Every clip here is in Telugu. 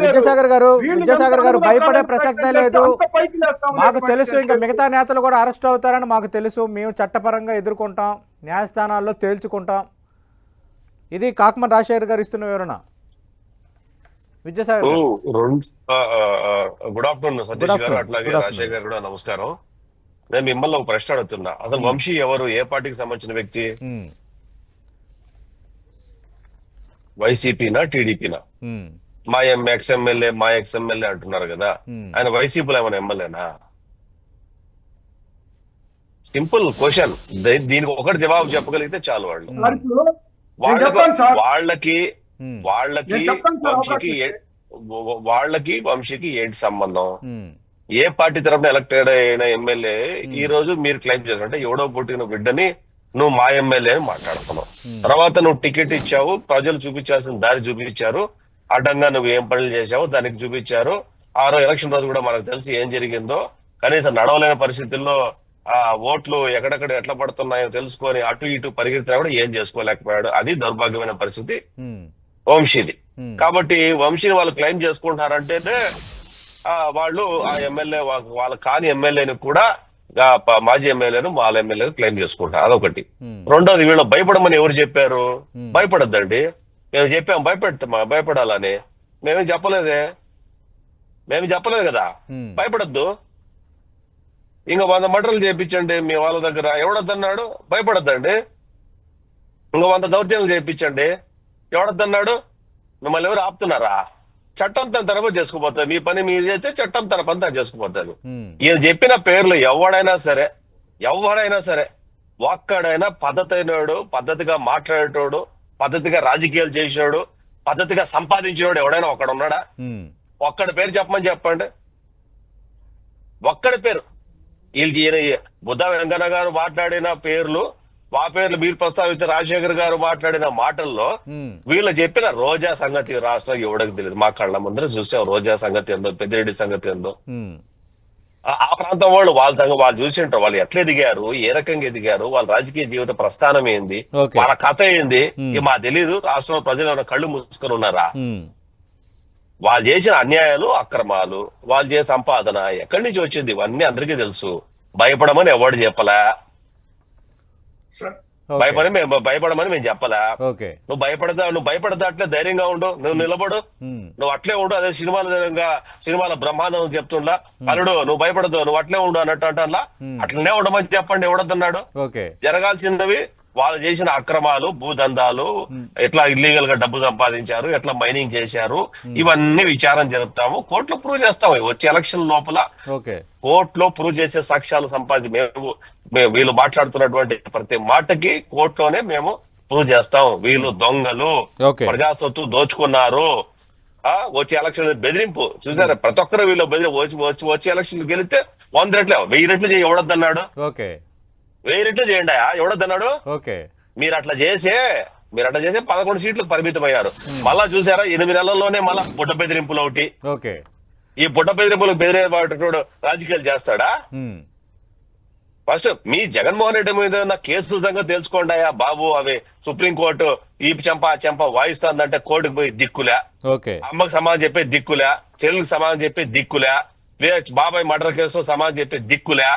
విద్యాసాగర్ గారు భయపడే ప్రసక్తే లేదు. మాకు తెలుసు, ఇంకా మిగతా నేతలు కూడా అరెస్ట్ అవుతారని మాకు తెలుసు. మేము చట్టపరంగా ఎదుర్కొంటాం, న్యాయస్థానాల్లో తేల్చుకుంటాం. ఇది కాకమన్ రాజశేఖర్ గారు ఇస్తున్న వివరణ. విద్యాసాగర్ గుడ్ ఆఫ్టర్నూన్ సతీష్ గారు, అట్లాగే రాజశేఖర్ గారు కూడా నమస్కారం. నేను మిమ్మల్ని ఒక ప్రశ్న అడుగుతున్నా. అసలు వంశీ ఎవరు? ఏ పార్టీకి సంబంధించిన వ్యక్తి? వైసీపీనా టీడీపీనా? మా ఎక్స్ ఎమ్మెల్యే అంటున్నారు కదా, ఆయన వైసీపీలో ఏమైనా ఎమ్మెల్యేనా? Simple question. దీనికి ఒకటి జవాబు చెప్పగలిగితే చాలు. వాళ్ళకి వంశీకి ఏంటి సంబంధం? ఏ పార్టీ తరఫున ఎలక్టెడ్ అయిన ఎమ్మెల్యే ఈ రోజు మీరు క్లెయిమ్ చేశారంటే ఎవడో పుట్టిన బిడ్డని నువ్వు మా ఎమ్మెల్యే అని మాట్లాడుతున్నావు. తర్వాత నువ్వు టికెట్ ఇచ్చావు, ప్రజలు చూపించాల్సిన దారి చూపించారు, అడ్డంగా నువ్వు ఏం పనులు చేశావు దానికి చూపించారు. ఆ రోజు ఎలక్షన్ రోజు కూడా మనకు తెలిసి ఏం జరిగిందో. కనీసం నడవలేని పరిస్థితుల్లో ఆ ఓట్లు ఎక్కడెక్కడ ఎట్లా పడుతున్నాయో తెలుసుకొని అటు ఇటు పరిగెత్తినా కూడా ఏం చేసుకోలేకపోయాడు. అది దౌర్భాగ్యమైన పరిస్థితి వంశీది. కాబట్టి వంశీని వాళ్ళు క్లెయిమ్ చేసుకుంటున్నారంటేనే వాళ్ళు ఆ ఎమ్మెల్యే వాళ్ళ కాని ఎమ్మెల్యేని కూడా మాజీ ఎమ్మెల్యేను వాళ్ళ ఎమ్మెల్యేను క్లెయిమ్ చేసుకుంటారు. అదొకటి. రెండోది, వీళ్ళు భయపడమని ఎవరు చెప్పారు? భయపడద్దండి. మేము చెప్పాం భయపడాలని. మేమేం చెప్పలేదు కదా. భయపడద్దు. ఇంకా 100 మర్డర్లు చేయించండి మీ వాళ్ళ దగ్గర, ఎవడొద్దన్నాడు? భయపడద్దండి. ఇంకా 100 దౌర్జన్యాలు చేయించండి, ఎవడొద్దన్నాడు? మిమ్మల్ని ఎవరు ఆపుతున్నారా? చట్టం తన తరఫు చేసుకుపోతుంది. మీ పని మీరు చేస్తే చట్టం తన పని తను చేసుకుపోతుంది. ఈయన చెప్పిన పేర్లు ఎవడైనా సరే ఒక్కడైనా పద్ధతి అయినోడు, పద్ధతిగా మాట్లాడేటోడు, పద్ధతిగా రాజకీయాలు చేసినోడు, పద్ధతిగా సంపాదించినోడు ఎవడైనా ఒక్కడ ఉన్నాడా? ఒక్కడి పేరు చెప్పండి. ఒక్కడి పేరు. వీళ్ళకి బుద్ధ వెంకన్న గారు మాట్లాడిన పేర్లు, ఆ పేర్లు మీరు ప్రస్తావిస్తే రాజశేఖర్ గారు మాట్లాడిన మాటల్లో వీళ్ళు చెప్పిన రోజా సంగతి రాష్ట్రం ఎవడకు తెలియదు. మా కళ్ళ ముందర చూసాం రోజా సంగతి ఏందో, పెద్దిరెడ్డి సంగతి ఏందో. ఆ ప్రాంతం వాళ్ళ సంగతి వాళ్ళు చూసి ఉంటారు. వాళ్ళు ఎట్లా ఎదిగారు, ఏ రకంగా ఎదిగారు, వాళ్ళ రాజకీయ జీవిత ప్రస్థానం ఏంది, వాళ్ళ కథ ఏంది మా తెలీదు. రాష్ట్రంలో ప్రజలు ఏమైనా కళ్ళు మూసుకొని ఉన్నారా? వాళ్ళు చేసిన అన్యాయాలు, అక్రమాలు, వాళ్ళు చేసిన సంపాదన ఎక్కడి నుంచి వచ్చింది ఇవన్నీ అందరికీ తెలుసు. భయపడమని ఎవడు చెప్పలా. భయపడమని మేము చెప్పలా. నువ్వు భయపడతా అట్లే ధైర్యంగా ఉండు, నువ్వు నిలబడు, నువ్వు అట్లే ఉండు. అదే సినిమాల బ్రహ్మాండం చెప్తుండా అల్లుడు నువ్వు భయపడదు, నువ్వు అట్లే ఉండు అన్నట్టు అంటా. అట్లనే ఉండమని చెప్పండి. ఎవడొద్దన్నాడు? జరగాల్సినవి వాళ్ళు చేసిన అక్రమాలు, భూదందాలు, ఎట్లా ఇల్లీగల్ గా డబ్బు సంపాదించారు, ఎట్లా మైనింగ్ చేశారు, ఇవన్నీ విచారం జరుపుతాము. కోర్టులో ప్రూవ్ చేస్తాము. వచ్చే ఎలక్షన్ లోపల కోర్టులో ప్రూవ్ చేసే సాక్ష్యాలు సంపాదించి వీళ్ళు మాట్లాడుతున్నటువంటి ప్రతి మాటకి కోర్టులోనే మేము ప్రూవ్ చేస్తాం. వీళ్ళు దొంగలు, ప్రజాస్వత్తు దోచుకున్నారు. వచ్చే ఎలక్షన్ బెదిరింపు చూసారా? ప్రతి ఒక్కరు వీళ్ళు వచ్చే ఎలక్షన్ గెలిస్తే 100 రెట్లు 1000 రెట్లు చేయి ఎవడొద్దన్నాడు? 1000 రెట్లు చేయండి ఎవడొద్దన్నాడు? మీరు అట్లా చేసే 11 సీట్లకు పరిమితం అయ్యారు. మళ్ళా చూసారా 8 నెలల్లోనే మళ్ళా బుడ్డ బెదిరింపులు ఒకటి. ఈ బుడ్డ బెదిరింపులకు బెదిరేవాడు రాజకీయాలు చేస్తాడా? ఫస్ట్ మీ జగన్మోహన్ రెడ్డి మీద ఉన్న కేసు సంగతి తెలుసుకోండాయా బాబు. అవి సుప్రీంకోర్టు ఈ చెంప వాయిస్తుందంటే కోర్టుకు పోయి దిక్కులే, అమ్మకు సమాధానం చెప్పే దిక్కులే, చెల్లికి సమాధానం చెప్పే దిక్కులే, బాబాయ్ మర్డర్ కేసు సమాధానం చెప్పే దిక్కులే.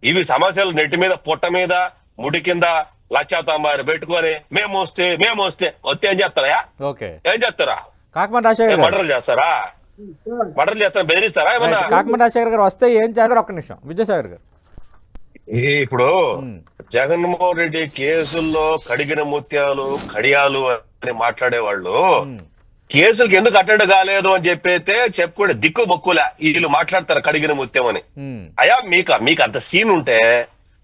ఇవి సమస్యలు నెట్టి మీద, పొట్ట మీద, ముడి కింద లక్షాతాంబారు పెట్టుకొని మేము వస్తే ఏం చేస్తారా? ఏం చేస్తారా? మర్డర్లు చేస్తారా? బెదిరిస్తారా? ఏమన్నా కాకమన్ రాజశేఖర్ గారు వస్తే ఏం చేస్తారు? ఒక్క నిమిషం విద్యాసాగర్ గారు. ఇప్పుడు జగన్మోహన్ రెడ్డి కేసుల్లో కడిగిన ముత్యాలు, కడియాలు అని మాట్లాడేవాళ్ళు కేసులకు ఎందుకు అటెండ్ కాలేదు అని చెప్పైతే చెప్పుకోండి. దిక్కు బొక్కులే వీళ్ళు మాట్లాడతారు కడిగిన ముత్యం అని. అయ్యా మీకు అంత సీన్ ఉంటే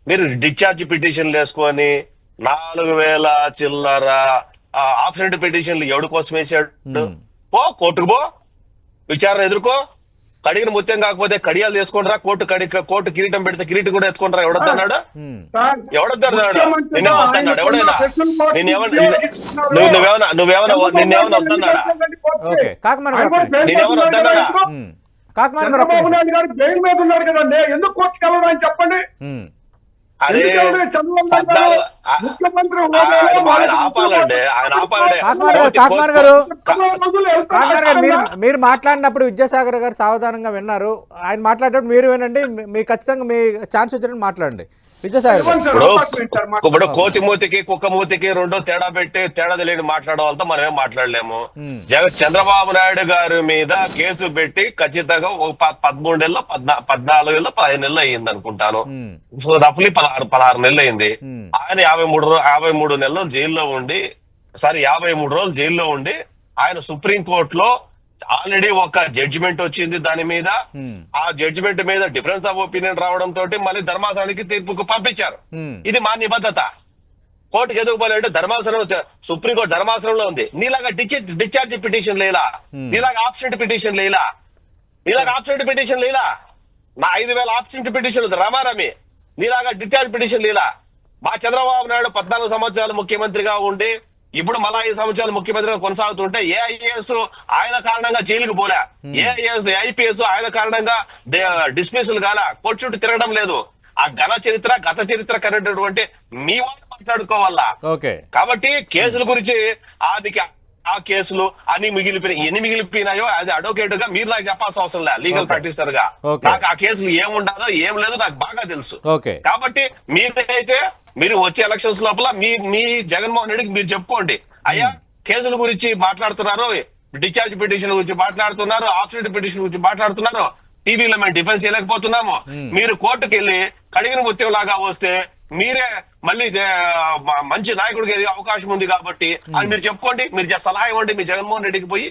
మీరు డిశ్చార్జ్ పిటిషన్లు వేసుకొని 4000 చిల్లర ఆబ్సెంట్ పిటిషన్లు ఎవడి కోసం వేసాడు? కోర్టుకు పో, విచారణ ఎదుర్కో. కడిగిన ముత్యం కాకపోతే కడియాలు తీసుకుంటారా? కోర్టు కిరీటం పెడితే కిరీటం కూడా ఎత్తుకుంటారా? ఎవడొద్దన్నాడు? నిన్నేమొద్దన్నాడు? ఎవడైనా నువ్వేమన్నా వద్దన్నాడా? నేనేమన్నా వద్దన్నాడా? చంద్రబాబు నాయుడు గారు బెయిల్ మీద ఉన్నాడు కదండి, ఎందుకు కోర్టుకు వెళ్ళడం అని చెప్పండి. అదే ఎందుకంటే చంద్రబాబు నాయుడు గారు పద్నాలుగు ముఖ్యమంత్రి హోదాలో ఆయన వాళ్ళకి ఆపాలండి, ఆయన ఆపాలండి. కాకుమార్ గారు రోజులు కాకుమార్ గారు మీరు వెళ్తారు. మీరు మాట్లాడినప్పుడు విద్యాసాగర్ గారు సావధానంగా విన్నారు. ఆయన మాట్లాడేటప్పుడు మీరు వినండి, మీ ఖచ్చితంగా మీ ఛాన్స్ వచ్చినట్టు మాట్లాడండి విద్యాసాగర్ గారు. ఇవ్వండి సార్, అవకాశం ఇచ్చారు మాకు. ఇప్పుడు కోతి మూతికి కుక్క మూతికి రెండు తేడా పెట్టి తేడా తెలియని మాట్లాడడం వాళ్ళతో మనం ఏం మాట్లాడలేము. చంద్రబాబు నాయుడు గారి మీద కేసు పెట్టి ఖచ్చితంగా ఒక 13 నెలలు 14 నెలలు 15 నెలలు అయ్యింది అనుకుంటాను. సో రఫ్లీ 16 నెలలు అయింది. ఆయన 53 నెలలు జైల్లో ఉండి 53 రోజులు జైల్లో ఉండి ఆయన సుప్రీంకోర్టులో ఆల్రెడీ ఒక జడ్జిమెంట్ వచ్చింది దాని మీద. ఆ జడ్జిమెంట్ మీద డిఫరెన్స్ ఆఫ్ ఒపీనియన్ రావడం తోటి మళ్ళీ ధర్మాసనానికి తీర్పుకు పంపించారు. ఇది మా నిబద్ధత. కోర్టుకి ఎదుగు పోలేంటే ధర్మాసనం, సుప్రీంకోర్టు ధర్మాసనంలో ఉంది. నీలాగా డిశ్చార్జ్ పిటిషన్ లేలా, నీలాగా ఆబ్సెంట్ పిటిషన్ లేలా, నీలాగా ఆబ్సెంట్ పిటిషన్ లేలా, నా 5,000 ఆబ్సెంట్ పిటిషన్ రమారమి, నీలాగా డిశ్చార్జ్ పిటిషన్ లేలా. మా చంద్రబాబు నాయుడు 14 సంవత్సరాలు ముఖ్యమంత్రిగా ఉండి ఇప్పుడు మళ్ళా 5 సంవత్సరాలు ముఖ్యమంత్రిగా కొనసాగుతుంటే ఏ ఐఏఎస్ ఆయన కారణంగా జైలుకు పోలే, ఏ ఐపీఎస్ ఆయన కారణంగా డిస్మిస్లు కాల, కోర్టు చుట్టూ తిరగడం లేదు. ఆ గత చరిత్ర కనేటటువంటి మీ వాళ్ళు మాట్లాడుకోవాలా. కాబట్టి కేసుల గురించి ఆ కేసులు అన్ని ఎన్ని మిగిలిపోయినాయో అది అడ్వకేట్ గా మీరు నాకు చెప్పాల్సిన అవసరం లేదు. లీగల్ ప్రాక్టీసర్ గా నాకు ఆ కేసులు ఏముండదో ఏం లేదు నాకు బాగా తెలుసు. కాబట్టి మీరైతే మీరు వచ్చే ఎలక్షన్స్ లోపల మీ జగన్మోహన్ రెడ్డికి మీరు చెప్పుకోండి, అయ్యా కేసుల గురించి మాట్లాడుతున్నారు, డిశ్చార్జ్ పిటిషన్ గురించి మాట్లాడుతున్నారు, ఆబ్సెంట్ పిటిషన్ గురించి మాట్లాడుతున్నారు, టీవీలో మేము డిఫెన్స్ చేయలేకపోతున్నాము, మీరు కోర్టుకు వెళ్ళి కడిగిన ముత్యం లాగా వస్తే మీరే మళ్ళీ మంచి నాయకుడికి అవకాశం ఉంది కాబట్టి అని మీరు చెప్పుకోండి. మీరు సలహా ఇవ్వండి మీ జగన్మోహన్ రెడ్డికి పోయి.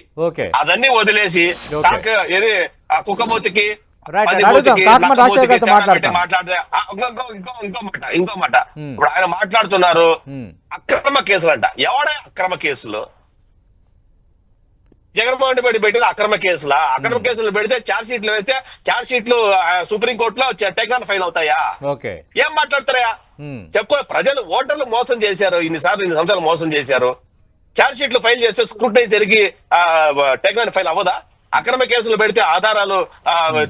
అదన్నీ వదిలేసి ఏది కుక్కమూతికి మాట్లాడితే ఇంకో మాట ఇప్పుడు ఆయన మాట్లాడుతున్నారు అక్రమ కేసులు అంట. ఎవడే అక్రమ కేసులు? జగన్మోహన్ రెడ్డి పెట్టిన అక్రమ కేసులా? అక్రమ కేసులు పెడితే ఛార్జ్ షీట్లు వేస్తే ఛార్జ్ షీట్లు సుప్రీంకోర్టులో టెక్నాన్ ఫైల్ అవుతాయా? ఏం మాట్లాడతారా? చెప్పుకో. ప్రజలు ఓటర్లు మోసం చేశారు, ఇన్ని సంవత్సరాలు మోసం చేశారు. ఛార్జ్ షీట్లు ఫైల్ చేస్తే స్క్రూటనైజ్ జరిగి టెక్నాన్ ఫైల్ అవ్వదా? అక్రమ కేసులు పెడితే ఆధారాలు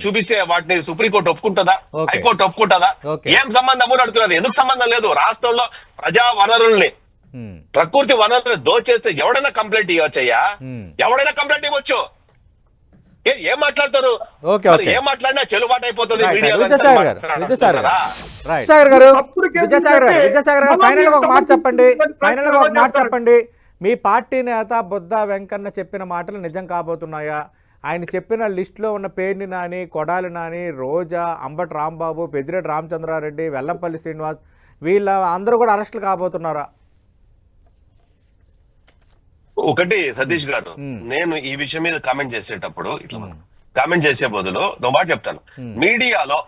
చూపిస్తే వాటిని సుప్రీంకోర్టు ఒప్పుకుంటుందా, హైకోర్టు ఒప్పుకుంటుందా? ఏం సంబంధం అడుగుతున్నది? ఎందుకు సంబంధం లేదు? రాష్ట్రంలో ప్రజా వనరుల్ని, ప్రకృతి వనరుల్ని దోచేస్తే ఎవడైనా కంప్లైంట్ ఇవ్వచ్చయ్యా, ఎవడైనా కంప్లైంట్ ఇవ్వచ్చు. ఏం మాట్లాడతారు? ఏం మాట్లాడినా చెలుబాటు అయిపోతుంది. విద్యాసాగర్ గారు ఫైనల్ గా ఒక మాట చెప్పండి. మీ పార్టీ నేత బొద్దా వెంకన్న చెప్పిన మాటలు నిజం కాబోతున్నాయా? ఆయన చెప్పిన లిస్టులో ఉన్న పేర్ని నాని, కొడాలి నాని, రోజా, అంబటి రాంబాబు, పెద్దిరెడ్డి రామచంద్రారెడ్డి, వెల్లంపల్లి శ్రీనివాస్ వీళ్ళ అందరూ కూడా అరెస్టులు కాబోతున్నారా? ఒకటి సతీష్ గారు, నేను ఈ విషయం మీద కామెంట్ చేసేటప్పుడు ఇట్లా కామెంట్ చేసే బదులు ఒక మాట చెప్తాను. మీడియాలో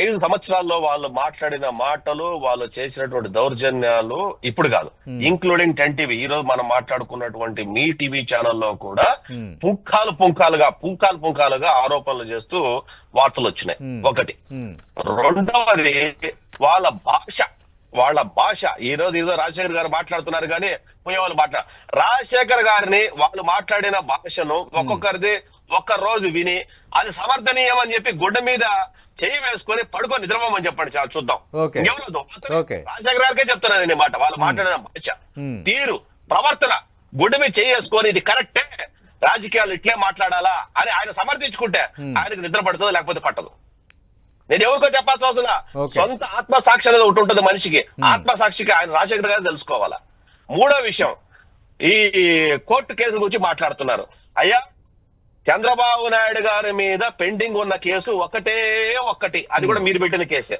5 సంవత్సరాల్లో వాళ్ళు మాట్లాడిన మాటలు, వాళ్ళు చేసినటువంటి దౌర్జన్యాలు ఇప్పుడు కాదు, ఇంక్లూడింగ్ 10 టీవీ, ఈ రోజు మనం మాట్లాడుకున్నటువంటి మీ టీవీ ఛానల్లో కూడా పుంకాలుగా ఆరోపణలు చేస్తూ వార్తలు వచ్చినాయి. ఒకటి. రెండవది వాళ్ళ భాష. ఈ రోజు రాజశేఖర్ గారు మాట్లాడుతున్నారు కానీ పోయేవాళ్ళు రాజశేఖర్ గారిని వాళ్ళు మాట్లాడిన భాషను ఒక్కొక్కరిది ఒక్క రోజు విని అది సమర్థనీయం అని చెప్పి గుడ్డ మీద చెయ్యి వేసుకొని పడుకొని నిద్రపోమని చెప్పండి, చాలా చూద్దాం. రాజశేఖర్ గారికే చెప్తున్నాను నేను మాట. వాళ్ళు మాట్లాడిన భాష, తీరు, ప్రవర్తన గుడ్డ మీద చెయ్యి వేసుకొని ఇది కరెక్టే, రాజకీయాలు ఇట్లే మాట్లాడాలా అని ఆయన సమర్థించుకుంటే ఆయనకు నిద్ర పడుతుంది, లేకపోతే పట్టదు. నేను ఎవరికో చెప్పాల్సిన అవసరం. సొంత ఆత్మసాక్షి అనేది ఒకటి ఉంటుంది మనిషికి. ఆత్మసాక్షికి ఆయన రాజశేఖర్ గారు తెలుసుకోవాలా. మూడో విషయం, ఈ కోర్టు కేసుల గురించి మాట్లాడుతున్నారు. అయ్యా, చంద్రబాబు నాయుడు గారి మీద పెండింగ్ ఉన్న కేసు ఒక్కటి, అది కూడా మీరు పెట్టిన కేసే.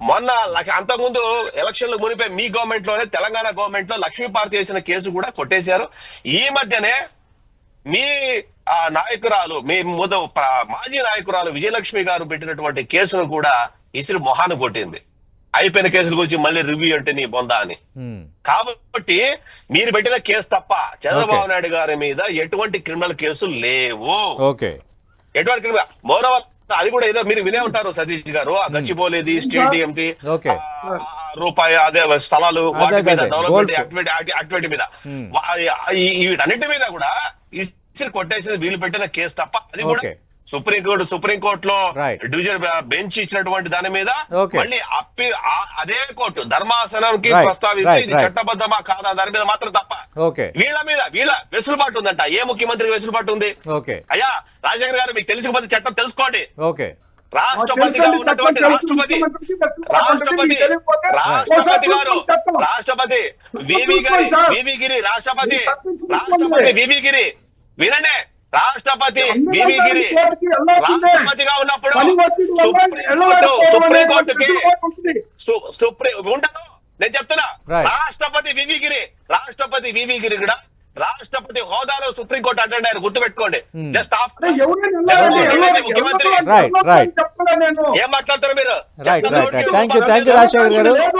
మొన్న అంతకుముందు ఎలక్షన్లు మునిపే మీ గవర్నమెంట్ లోనే, తెలంగాణ గవర్నమెంట్ లో లక్ష్మీపార్తి చేసిన కేసు కూడా కొట్టేశారు. ఈ మధ్యనే మీ నాయకురాలు, మీ మాజీ నాయకురాలు విజయలక్ష్మి గారు పెట్టినటువంటి కేసును కూడా ఇసిరి మొహాన్ని కొట్టింది. అయిపోయిన కేసుల గురించి మళ్ళీ రివ్యూ అంటే నీ బొందా అని. కాబట్టి మీరు పెట్టిన కేసు తప్ప చంద్రబాబు నాయుడు గారి మీద ఎటువంటి క్రిమినల్ కేసులు లేవు. ఎటువంటి క్రిమినల్ మోరవర్ అది కూడా ఏదో మీరు వినే ఉంటారు సతీష్ గారు, ఆ గచ్చిపోలేది స్టేడియం రూపాయి అదే స్థలాలు వాటి మీద డెవలప్మెంట్ యాక్టివిటీ మీద వీటన్నిటి మీద కూడా ఇసిరి కొట్టేసింది వీళ్ళు పెట్టిన కేసు తప్ప అది కూడా సుప్రీంకోర్టులో Right. డివిజన్ బెంచ్ ఇచ్చినటువంటి దాని మీద Okay. మళ్ళీ అదే కోర్టు ధర్మాసనంకి Right. ప్రస్తావించి Right. ఇది Right. చట్టబద్ధమా కాదా దాని మీద మాత్రం తప్ప ఓకే వీళ్ళ వెసులుబాటు ఉందంట. ఏ ముఖ్యమంత్రికి వెసులుబాటు ఉంది? ఓకే అయ్యా రాజశేఖర్ గారు, మీకు తెలిసిపోతే చట్టం తెలుసుకోండి. ఓకే రాష్ట్రపతిగా ఉన్నటువంటి రాష్ట్రపతి వివి గిరి రాష్ట్రపతి వివి గిరి వినండి. రాష్ట్రపతి వివి గిరి రాష్ట్రపతిగా ఉన్నప్పుడు సుప్రీంకోర్టుకి ఉండదు. నేను చెప్తున్నా, Right. రాష్ట్రపతి వివి గిరి కూడా రాష్ట్రపతి హోదాలో సుప్రీంకోర్టు అటెండ్ అయ్యారు, గుర్తుపెట్టుకోండి. జస్ట్ ఆఫ్టర్ ముఖ్యమంత్రి Right. ఏం మాట్లాడతారు మీరు? రైట్ థ్యాంక్ యూ రాజశేఖర్ గారు.